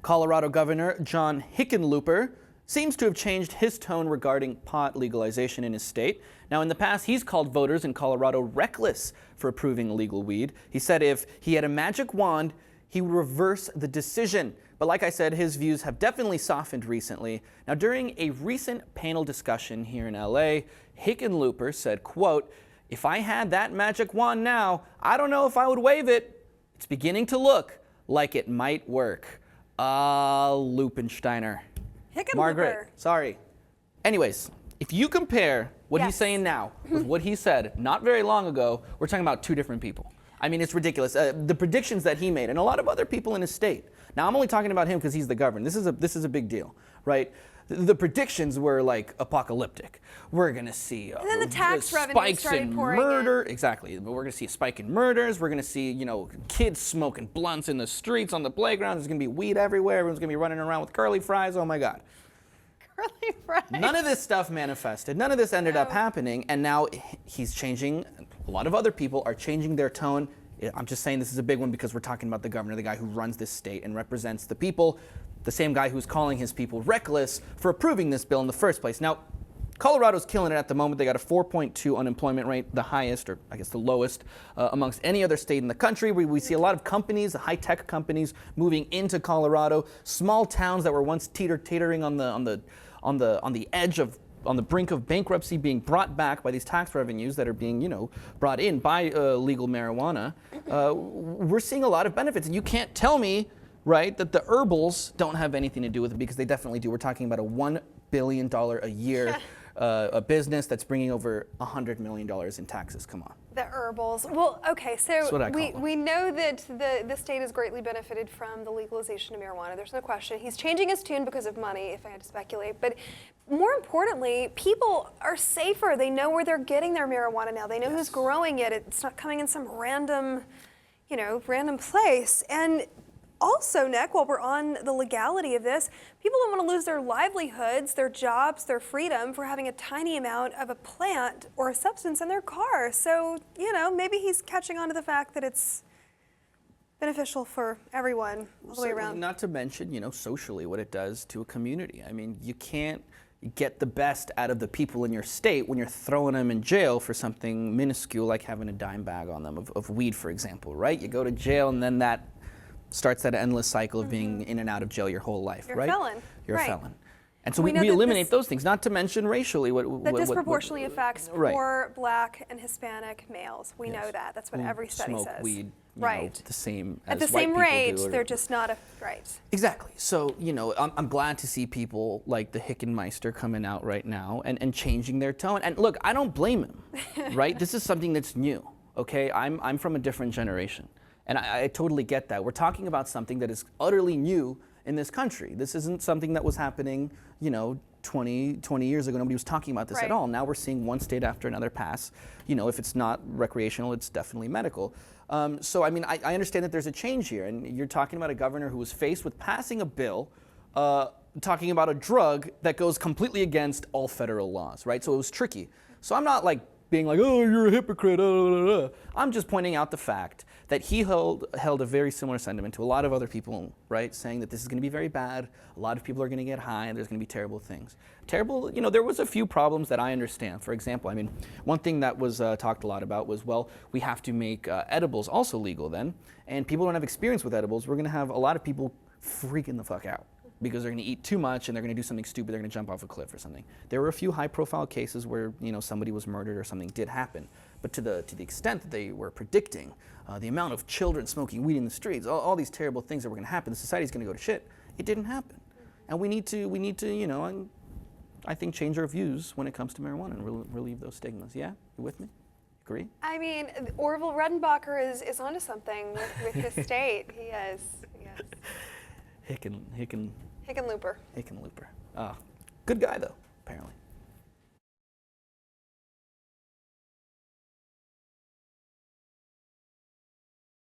Colorado Governor John Hickenlooper seems to have changed his tone regarding pot legalization in his state. Now, in the past, he's called voters in Colorado reckless for approving legal weed. He said if he had a magic wand, he would reverse the decision. But like I said, his views have definitely softened recently. Now, during a recent panel discussion here in LA, Hickenlooper said, quote, "If I had that magic wand now, I don't know if I would wave it. It's beginning to look like it might work." Lupensteiner. Hickenlooper. Margaret, sorry. Anyways, if you compare what he's saying now with what he said not very long ago, we're talking about two different people. I mean, it's ridiculous. The predictions that he made, and a lot of other people in his state. Now, I'm only talking about him because he's the governor. This is a big deal, right? The predictions were like apocalyptic. We're going to see and then the tax revenue spikes started in pouring murder. in. Exactly. We're going to see a spike in murders. We're going to see, kids smoking blunts in the streets, on the playground. There's going to be weed everywhere. Everyone's going to be running around with curly fries. Oh my God. Curly fries. None of this stuff manifested. None of this ended up happening. And now he's changing. A lot of other people are changing their tone. I'm just saying this is a big one because we're talking about the governor, the guy who runs this state and represents the people, the same guy who's calling his people reckless for approving this bill in the first place. Now, Colorado's killing it at the moment. They got a 4.2 unemployment rate, the highest, or I guess the lowest, amongst any other state in the country. We see a lot of companies, high-tech companies, moving into Colorado. Small towns that were once teetering on the edge of, on the brink of bankruptcy, being brought back by these tax revenues that are being, brought in by legal marijuana. We're seeing a lot of benefits, and you can't tell me, right, that the herbals don't have anything to do with it, because they definitely do. We're talking about a $1 billion a year a business that's bringing over $100 million in taxes. Come on. The herbals. Well, okay, so we know that the state has greatly benefited from the legalization of marijuana. There's no question. He's changing his tune because of money, if I had to speculate. But more importantly, people are safer. They know where they're getting their marijuana now. They know who's growing it. It's not coming in some random place. And also, Nick, while we're on the legality of this, people don't want to lose their livelihoods, their jobs, their freedom for having a tiny amount of a plant or a substance in their car. So, maybe he's catching on to the fact that it's beneficial for everyone all the way around. Not to mention, socially what it does to a community. I mean, you can't get the best out of the people in your state when you're throwing them in jail for something minuscule like having a dime bag on them of weed, for example, right? You go to jail and then that starts that endless cycle of being in and out of jail your whole life, You're right? A felon. You're right. a felon. And so we eliminate those things, not to mention racially. That disproportionately affects poor Black and Hispanic males. We know that. That's what every study says. Smoke weed, the same as at the same rate. They're just not right. Exactly. So I'm glad to see people like the Hickenmeister coming out right now and changing their tone. And look, I don't blame him, right? This is something that's new. Okay, I'm from a different generation. And I totally get that. We're talking about something that is utterly new in this country. This isn't something that was happening, 20 years ago. Nobody was talking about this at all. Now we're seeing one state after another pass. If it's not recreational, it's definitely medical. So, I mean, I understand that there's a change here. And you're talking about a governor who was faced with passing a bill talking about a drug that goes completely against all federal laws, right? So it was tricky. So I'm not being like, oh, you're a hypocrite. I'm just pointing out the fact that he held a very similar sentiment to a lot of other people, right? Saying that this is going to be very bad. A lot of people are going to get high, and there's going to be terrible things. Terrible, there was a few problems that I understand. For example, I mean, one thing that was talked a lot about was, well, we have to make edibles also legal then. And people don't have experience with edibles. We're going to have a lot of people freaking the fuck out because they're going to eat too much and they're going to do something stupid. They're going to jump off a cliff or something. There were a few high-profile cases where somebody was murdered or something did happen, but to the extent that they were predicting the amount of children smoking weed in the streets, all these terrible things that were going to happen, the society's going to go to shit. It didn't happen, and we need to I think change our views when it comes to marijuana and relieve those stigmas. Yeah, you with me? Agree? I mean, Orville Redenbacher is onto something with his state. He is. Hickenlooper. Hickenlooper. Good guy though, apparently.